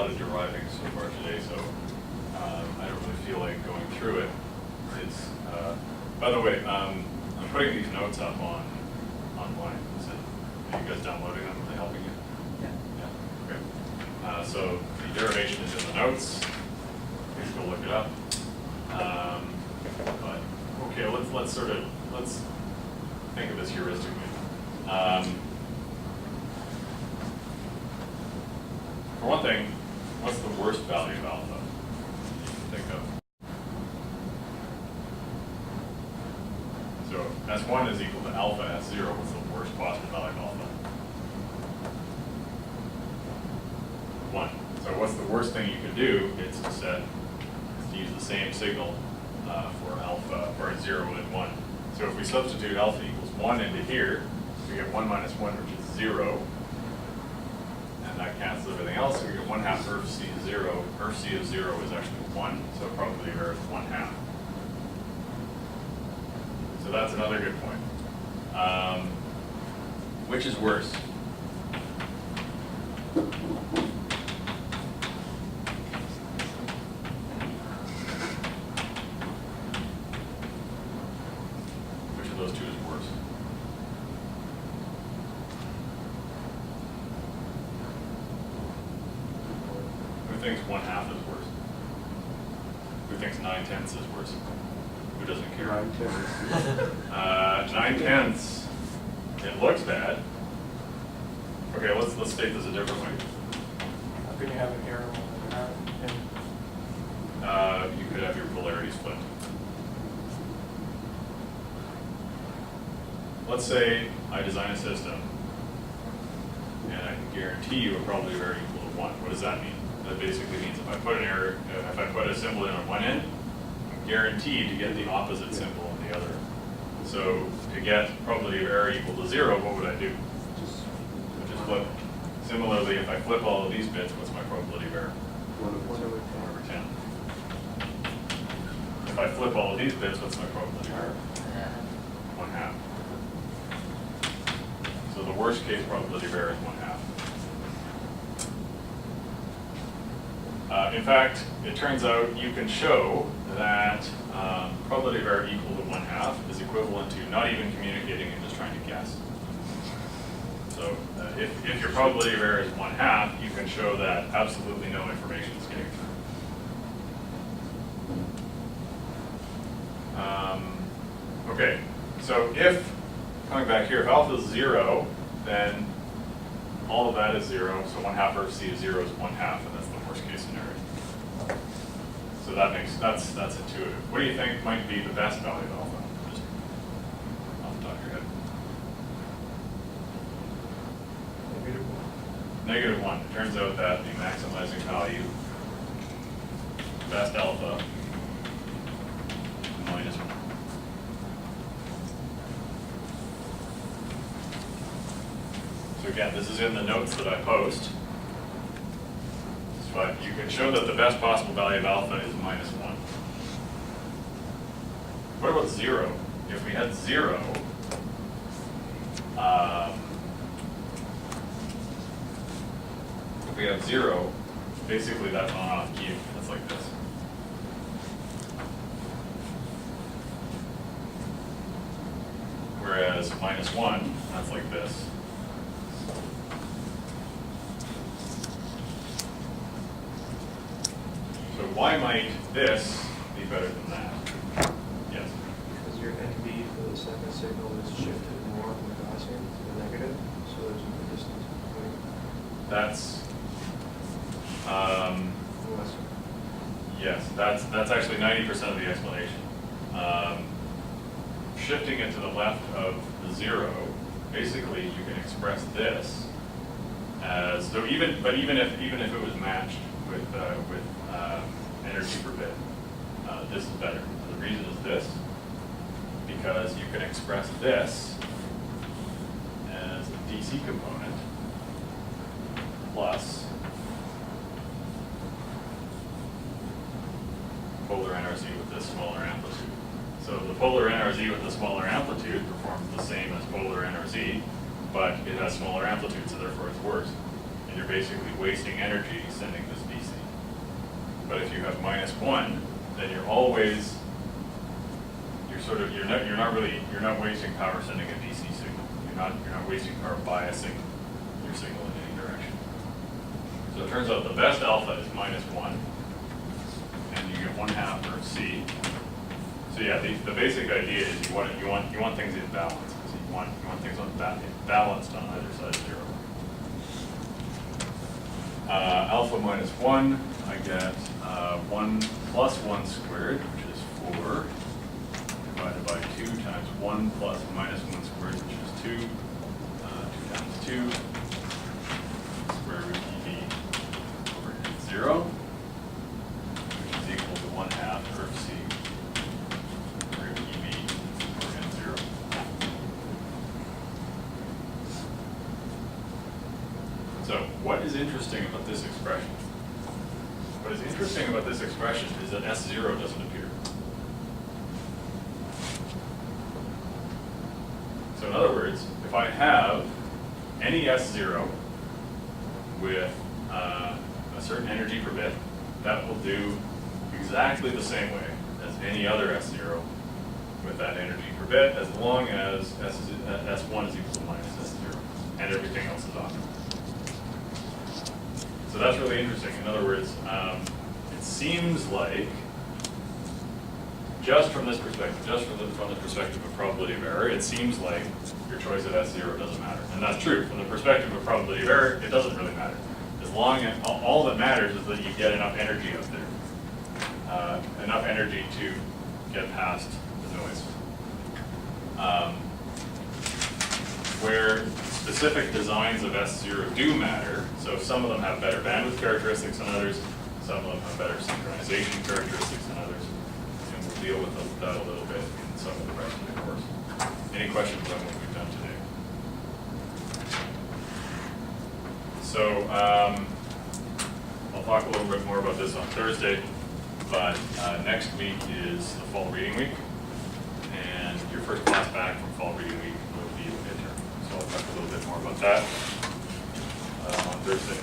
of deriving so far today, so I don't really feel like going through it. It's, by the way, I'm putting these notes up online. Are you guys downloading them? Are they helping you? Yeah. Okay. So the derivation is in the notes. Please go look it up. But okay, let's think of this heuristically. For one thing, what's the worst value of alpha you can think of? So S1 is equal to alpha S0. What's the worst possible value of alpha? 1. So what's the worst thing you could do? It's to use the same signal for alpha, or 0 and 1. So if we substitute alpha equals 1 into here, we get 1 minus 1, which is 0. And that cancels everything else. So we get 1/2 ERF C of 0. ERF C of 0 is actually 1. So probability of error is 1/2. So that's another good point. Which is worse? Which of those two is worse? Who thinks 1/2 is worse? Who thinks 9/10 is worse? Who doesn't care? 9/10. 9/10. It looks bad. Okay, let's state this a different way. How can you have an error when you have You could have your polarity split. Let's say I design a system, and I can guarantee you a probability of error equal to 1. What does that mean? That basically means if I put a symbol in on one end, I'm guaranteed to get the opposite symbol on the other. So to get probability of error equal to 0, what would I do? Just flip. Similarly, if I flip all of these bits, what's my probability of error? 1 over 1/10. If I flip all of these bits, what's my probability of error? 1/2. So the worst case probability of error is 1/2. In fact, it turns out you can show that probability of error equal to 1/2 is equivalent to not even communicating and just trying to guess. So if your probability of error is 1/2, you can show that absolutely no information is getting through. Okay, so coming back here, if alpha is 0, then all of that is 0, so 1/2 ERF C of 0 is 1/2, and that's the worst case scenario. So that's intuitive. What do you think might be the best value of alpha? Just off the top of your head. -1. It turns out that the maximizing value, best alpha, -1. So again, this is in the notes that I post. But you can show that the best possible value of alpha is -1. What about 0? If we had 0, if we have 0, basically that's on-off key. That's like this. Whereas -1, that's like this. So why might this be better than that? Yes? Because your NB for the second signal is shifted more from the Gaussian to the negative, so there's more distance between. That's Less. yes. That's actually 90% of the explanation. Shifting it to the left of the 0, basically you can express this as so. Even if it was matched with energy per bit, this is better. The reason is this, because you can express this as a DC component plus polar NRZ with this smaller amplitude. So the polar NRZ with the smaller amplitude performs the same as polar NRZ, but it has smaller amplitude, so therefore it's worse. And you're basically wasting energy sending this DC But if you have -1, then you're always, you're not wasting power sending a DC signal. You're not wasting power biasing your signal in any direction. So it turns out the best alpha is -1, and you get 1/2 of C. So yeah, the basic idea is you want things in balance. So you want things balanced on either side of 0. Alpha -1, I get 1 plus 1 squared, which is 4, divided by 2 times 1 plus -1 squared, which is 2. 2 times 2, square root EV over 0, which is equal to 1/2 of C, root EV over 0. So what is interesting about this expression? What is interesting about this expression is that S0 doesn't appear. So in other words, if I have any S0 with a certain energy per bit, that will do exactly the same way as any other S0 with that energy per bit, as long as S1 is equal to -S0, and everything else is off. So that's really interesting. In other words, it seems like, just from this perspective, just from the perspective of probability of error, it seems like your choice of S0 doesn't matter. And that's true. From the perspective of probability of error, it doesn't really matter. As long as, all that matters is that you get enough energy out there. Enough energy to get past the noise. Where specific designs of S0 do matter, so some of them have better bandwidth characteristics than others, some of them have better synchronization characteristics than others, and we'll deal with that a little bit in some of the rest of the course. Any questions on what we've done today? So I'll talk a little bit more about this on Thursday, but next week is the fall reading week, and your first class back from fall reading week will be the midterm. So I'll talk a little bit more about that on Thursday.